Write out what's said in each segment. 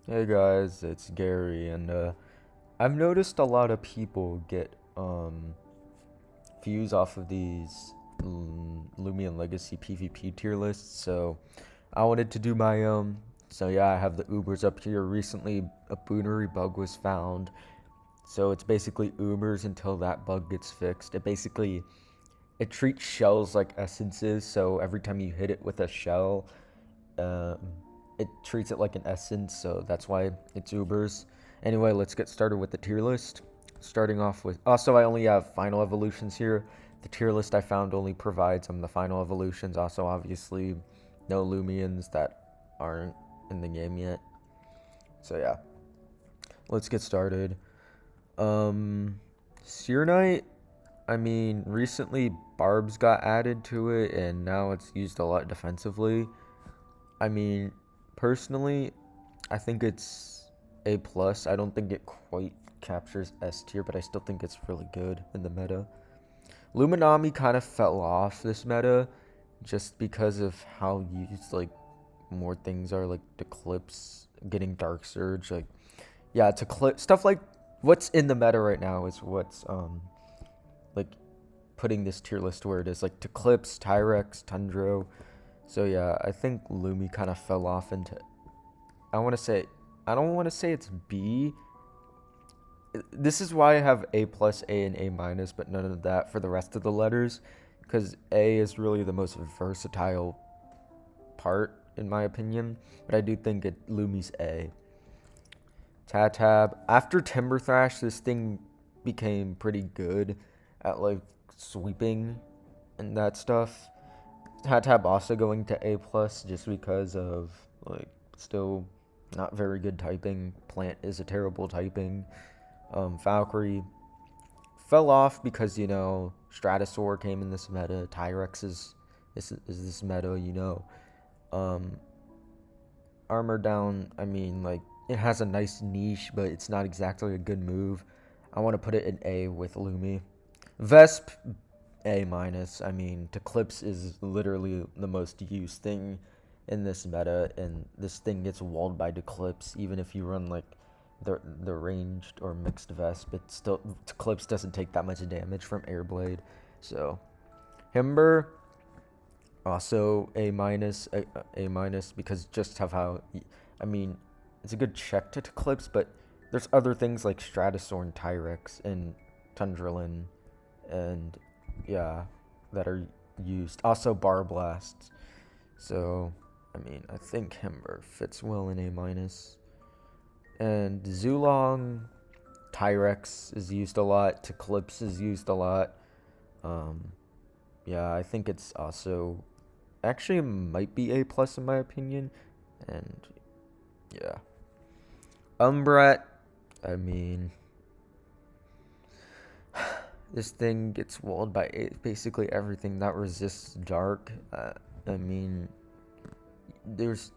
Hey guys, it's Gary, and I've noticed a lot of people get views off of these Lumion Legacy PvP tier lists, so I wanted to do my own. So yeah, I have the Ubers up here. Recently, a boonery bug was found, so it's basically Ubers until that bug gets fixed. It treats shells like essences, so every time you hit it with a shell, um, it treats it like an essence, so that's why it's Ubers. Anyway, let's get started with the tier list. Starting off with, also I only have final evolutions here. The tier list I found only provides the final evolutions. Also, obviously, no Lumions that aren't in the game yet. So yeah, let's get started. Seer Knight. I mean, recently Barbs got added to it, and now it's used a lot defensively. I mean, personally, I think it's A plus. I don't think it quite captures S tier, but I still think it's really good in the meta. Luminami kind of fell off this meta just because of how used more things are, like Eclipse, getting Dark Surge, yeah, to clip stuff like what's in the meta right now is what's like putting this tier list where it is, like Eclipse, Tyrex, Tundro. So yeah, I think Lumi kind of fell off into, I want to say, I don't want to say it's B. This is why I have A plus, A, and A minus, but none of that for the rest of the letters, because A is really the most versatile part in my opinion. But I do think Lumi's A. Tatab. After Timber Thrash, this thing became pretty good at like sweeping and that stuff. Tatab also going to A plus just because of like still not very good typing. Plant is a terrible typing. Valkyrie fell off because Stratosaur came in this meta. Tyrex is this meta. Armor down. I mean, like, it has a nice niche, but it's not exactly a good move. I want to put it in A with Lumi. Vesp A minus. I mean, Eclipse is literally the most used thing in this meta, and this thing gets walled by Eclipse even if you run like the ranged or mixed Vesp. It still, Eclipse doesn't take that much damage from Airblade. So Himber also A minus, A minus, because just of how, I mean, it's a good check to Eclipse, but there's other things like Stratosaur and Tyrex and Tundrillin and yeah, that are used. Also Bar Blasts. So I mean, I think Himber fits well in A minus. And Zulong, Tyrex is used a lot. Eclipse is used a lot. Yeah, I think it's also actually might be A plus in my opinion. And yeah, Umbret. I mean, this thing gets walled by basically everything that resists dark. I mean, there's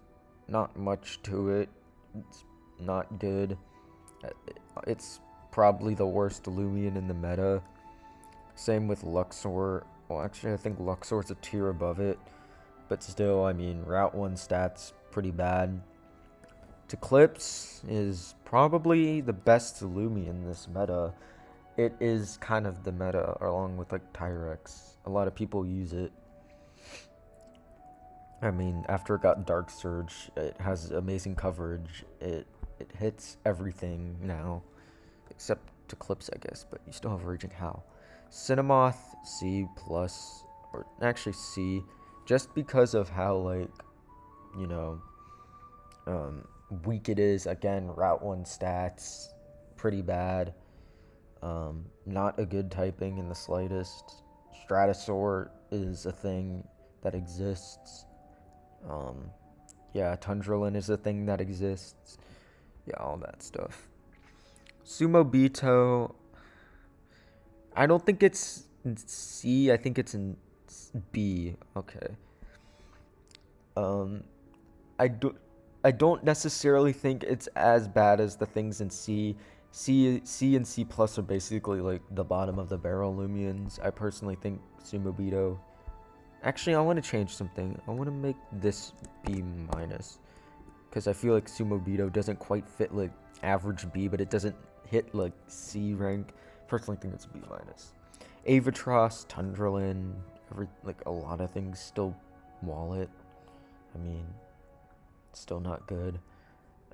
not much to it. It's not good. It's probably the worst Lumion in the meta. Same with Luxor. Well, actually, I think Luxor's a tier above it. But still, I mean, Route 1 stats pretty bad. Eclipse is probably the best Lumion in this meta. It is kind of the meta along with like Tyrex. A lot of people use it. I mean, after it got Dark Surge, it has amazing coverage. It hits everything now, except Eclipse, I guess. But you still have Raging Howl. Cinemoth C plus, or actually C, just because of how you know weak it is. Again, Route 1 stats pretty bad. Not a good typing in the slightest. Stratosaur is a thing that exists. Yeah, Tundrillin is a thing that exists. Yeah, all that stuff. Sumo Bito, I don't think it's in C. I think it's in B. Okay. Um, I do. I don't necessarily think it's as bad as the things in C. C and C plus are basically like the bottom of the barrel Lumions. I personally think Sumobito. Actually, I want to change something. I want to make this B minus. because I feel like Sumo Beto doesn't quite fit like average B, but it doesn't hit like C rank. Personally, think it's B minus. Avatros, Tundralin, like a lot of things still wallet. I mean, still not good.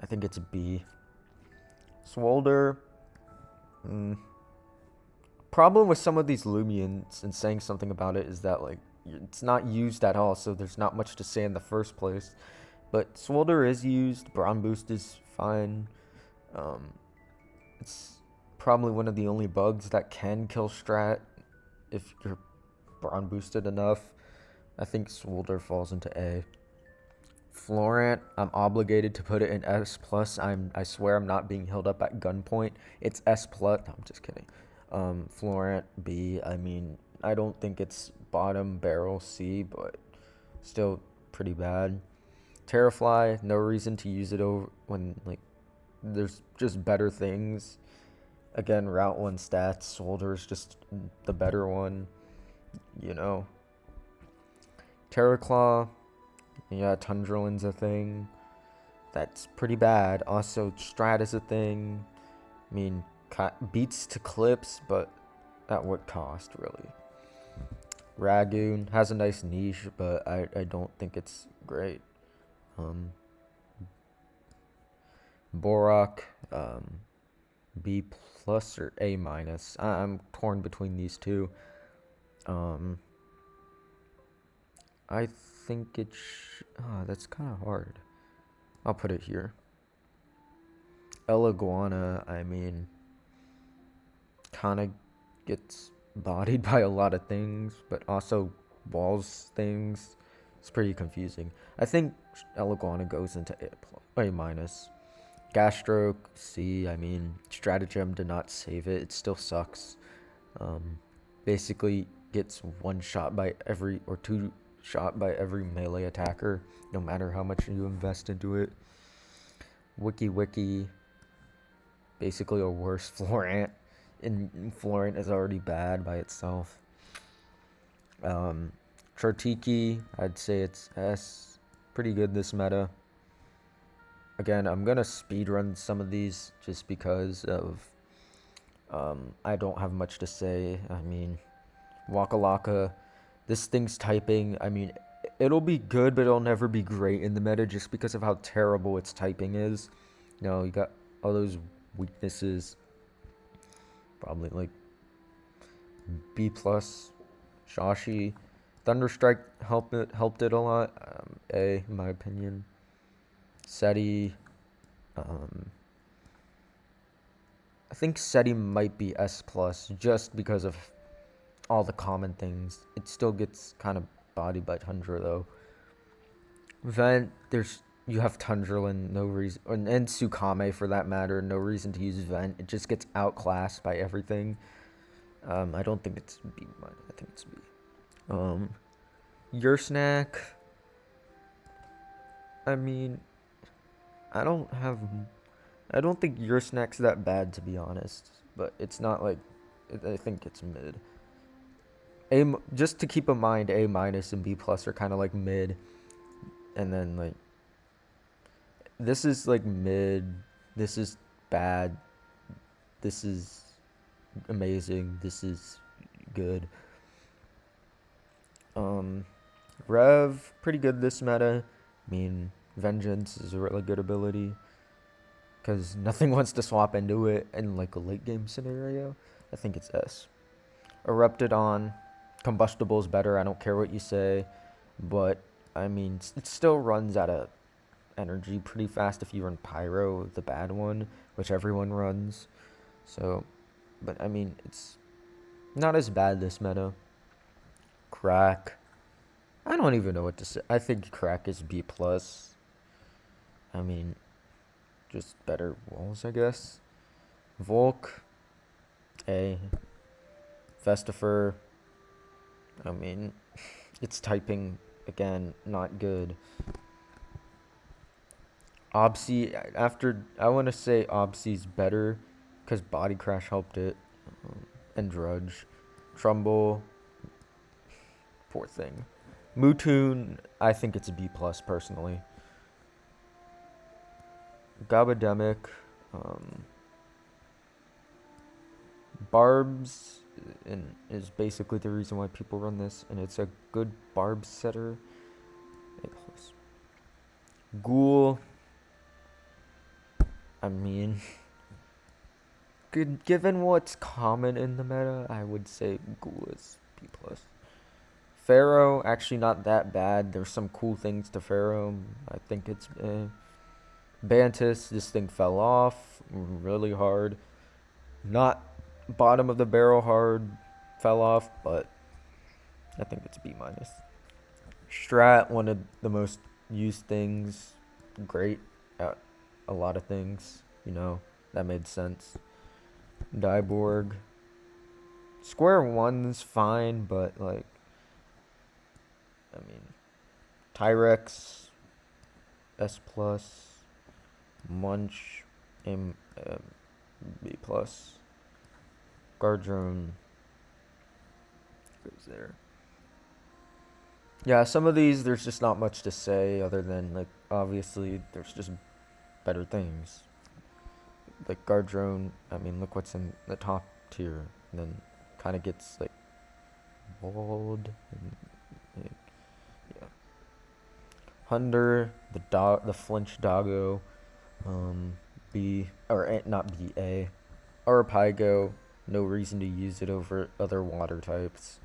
I think it's a B. Swolder. Problem with some of these Lumions and saying something about it is that like it's not used at all, so there's not much to say in the first place. But Swolder is used. Brawn Boost is fine. It's probably one of the only bugs that can kill Strat if you're Brawn Boosted enough. I think Swolder falls into A. Florant, I'm obligated to put it in S+. I swear I'm not being held up at gunpoint. It's S+. No, I'm just kidding. Florant, B. I mean, I don't think it's bottom barrel C, but still pretty bad. Terrafly, no reason to use it over when like there's just better things. Again, Route 1 stats, Soldier is just the better one, you know. Terraclaw, yeah, Tundralin's a thing. That's pretty bad. Also, Strat is a thing. I mean, beats to clips, but at what cost, really? Ragoon has a nice niche, but I don't think it's great. Borak, B plus or A minus. I'm torn between these two. I think it. That's kind of hard. I'll put it here. Iguana, I mean, kind of gets bodied by a lot of things, but also walls things. It's pretty confusing. I think Iguana goes into A minus. Gastroke, C. I mean, Stratagem did not save it. It still sucks. Basically gets one shot by every, or two shot by every melee attacker, no matter how much you invest into it. Wiki, basically a worse Florant. And Florant is already bad by itself. Chartiki, I'd say it's S. Pretty good this meta. Again, I'm going to speedrun some of these just because of I don't have much to say. I mean, Waka Laka, this thing's typing. I mean, it'll be good, but it'll never be great in the meta just because of how terrible its typing is. You know, you got all those weaknesses. Probably like B+. Shashi. Thunderstrike helped it a lot. A, in my opinion. SETI, I think SETI might be S+, just because of all the common things. It still gets kind of bodied by Tundra, though. Vent, you have Tundralin, no reason, and Tsukame for that matter, no reason to use Vent. It just gets outclassed by everything. I don't think it's B, I think it's B. Your Snack, I mean, I don't think Your Snack's that bad, to be honest. But it's not like, I think it's mid. Just to keep in mind, A minus and B plus are kind of like mid. And then like, this is like mid. This is bad. This is amazing. This is good. Rev, pretty good this meta. I mean, Vengeance is a really good ability because nothing wants to swap into it in like a late game scenario. I think it's S. Eruptidon, Combustible is better. I don't care what you say, but I mean, it still runs out of energy pretty fast if you run Pyro, the bad one, which everyone runs. So, but I mean, it's not as bad this meta. Crack, I don't even know what to say. I think Crack is B+. I mean, just better walls, I guess. Volk, A. Vestifer, I mean, it's typing, again, not good. Obsi, I want to say Obsi's better because Body Crash helped it. And Drudge. Trumbull, poor thing. Mutoon, I think it's a B+, personally. Gabademic, Barbs is basically the reason why people run this, and it's a good barb setter. A plus. Ghoul, I mean, given what's common in the meta, I would say Ghoul is B plus. Pharaoh, actually not that bad. There's some cool things to Pharaoh. I think it's Bantus. This thing fell off really hard. Not bottom of the barrel hard, fell off, but I think it's B minus. Strat, one of the most used things. Great at a lot of things. You know, that made sense. Dyborg. Square one's fine, but like, I mean, Tyrex, S plus, Munch, B plus, Guardrone goes there. Yeah, some of these there's just not much to say other than like obviously there's just better things. Like Guardrone, I mean look what's in the top tier, and then kind of gets like bold and yeah. Hunder, the flinch doggo, B or not B, A, Arapigo, no reason to use it over other water types.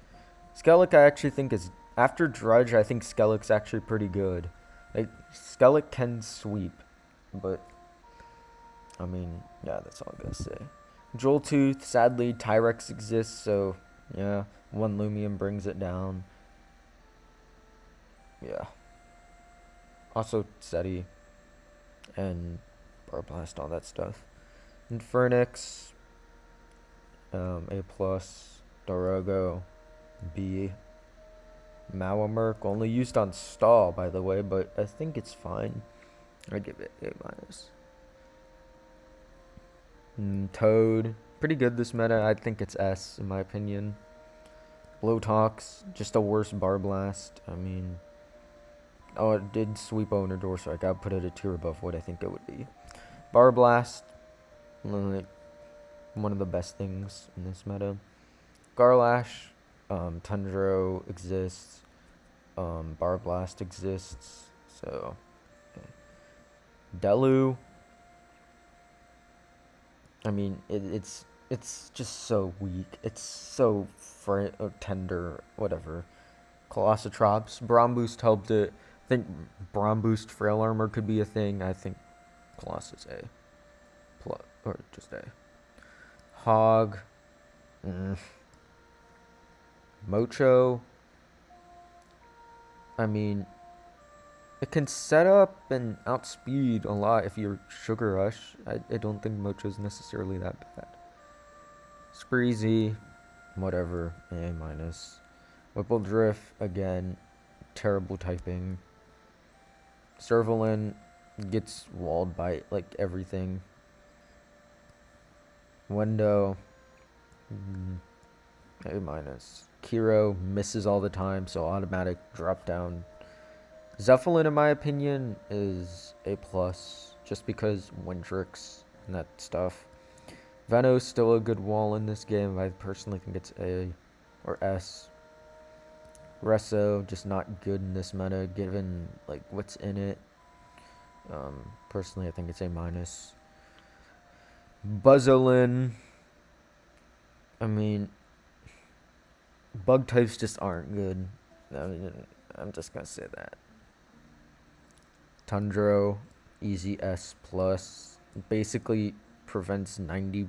Skellic I actually think is, after Drudge, I think Skellic's actually pretty good. Like Skellic can sweep, but I mean, yeah, that's all I'm gonna say. Joltooth, sadly Tyrex exists, so yeah, one Lumion brings it down. Yeah. Also SETI and Barblast, all that stuff. Infernix, A plus, Dorogo, B. Mawamerk, only used on stall by the way, but I think it's fine. I give it A minus. Toad, pretty good this meta. I think it's S in my opinion. Blowtox, just a worse Barblast. I mean, oh, it did sweep owner door, so I gotta put it a tier above what I think it would be. Barblast, like one of the best things in this meta. Garlash, Tundro exists. Barblast exists. So, okay. Delu, I mean, it's just so weak. It's so tender, whatever. Colossotrops, Braum Boost helped it. I think Braum Boost Frail Armor could be a thing. I think Colossus A. Plus, or just A. Hog. Mocho. I mean, it can set up and outspeed a lot if you're Sugar Rush. I don't think Mocho's necessarily that bad. Spreezy, whatever, A minus. Whipple Drift, again, terrible typing. Servalin gets walled by like everything. Wendo, A minus. Kiro misses all the time, so automatic drop down. Zeppelin, in my opinion, is A plus, just because Windrix and that stuff. Veno's still a good wall in this game. I personally think it's A or S. Resso, just not good in this meta, given like what's in it. Personally, I think it's A minus. Buzzolin, I mean, bug types just aren't good. I mean, I'm just gonna say that. Tundro, easy S plus. Basically prevents 95%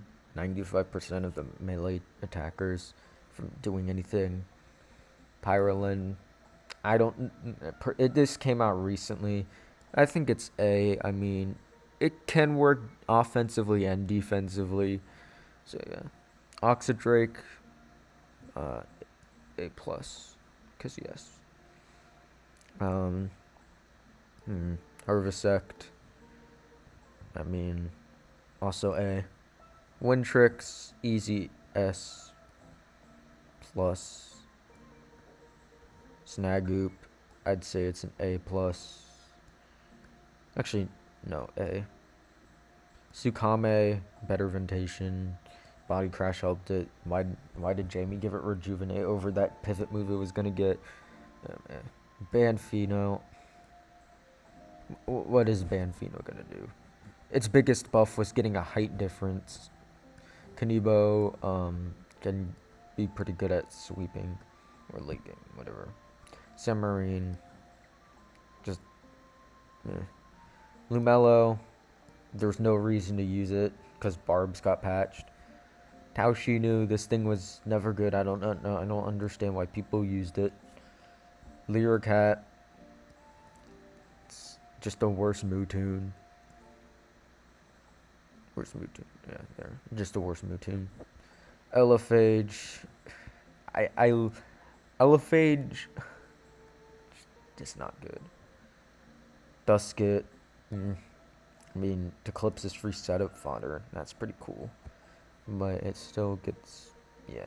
of the melee attackers from doing anything. Pyrolin, this came out recently. I think it's A. I mean, it can work offensively and defensively. So yeah. Oxydrake, A plus, cause yes. Harvesect, I mean, also A. Wintrix, easy S plus. Snagoop, I'd say it's an A plus. Actually, no, A. Tsukame, better ventation. Body crash helped it. Why did Jamie give it rejuvenate over that pivot move it was gonna get? Banfino. What is Banfino gonna do? Its biggest buff was getting a height difference. Kanibo can be pretty good at sweeping or late game, whatever. Submarine, just Lumelo. There's no reason to use it because Barbs got patched. Taoshinu, this thing was never good. I don't know. I don't understand why people used it. Lyricat, it's just a worse Mewtwo. Worst Mewtwo, yeah, there. Just a worse Mewtwo. Elephage, Elephage, just not good. Duskit, I mean, Eclipse is free setup fodder. That's pretty cool. But it still gets, yeah.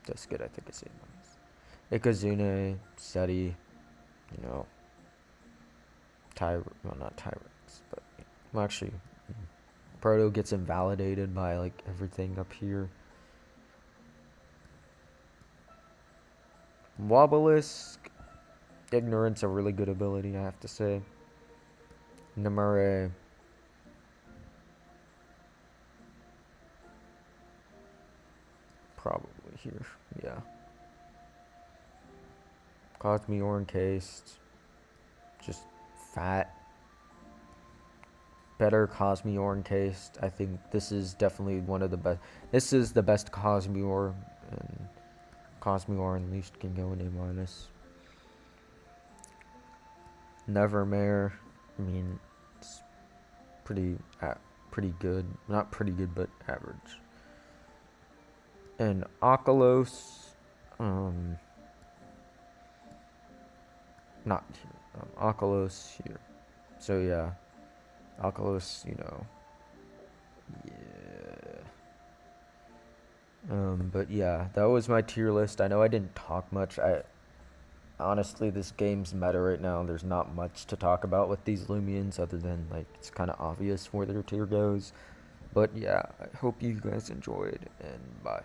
Duskit, I think, is A-. Ikazune, Seti, you know. Well, not Tyrex, but, well, actually, Proto gets invalidated by, like, everything up here. Wobblisk, Ignorance, a really good ability, I have to say. Namare, probably here, yeah. Cosmeor encased, just fat. Better Cosmeor encased. I think this is definitely one of the best. This is the best Cosmeor, and Cosmeor Unleashed can go in A-. Nevermare, I mean, it's pretty good. Not pretty good, but average. And Ocalos, not here. Ocalos here. So yeah, Ocalos, you know, yeah. But yeah, that was my tier list. I know I didn't talk much. Honestly, this game's meta right now. There's not much to talk about with these Lumions other than, like, it's kind of obvious where their tier goes. But yeah, I hope you guys enjoyed, and bye.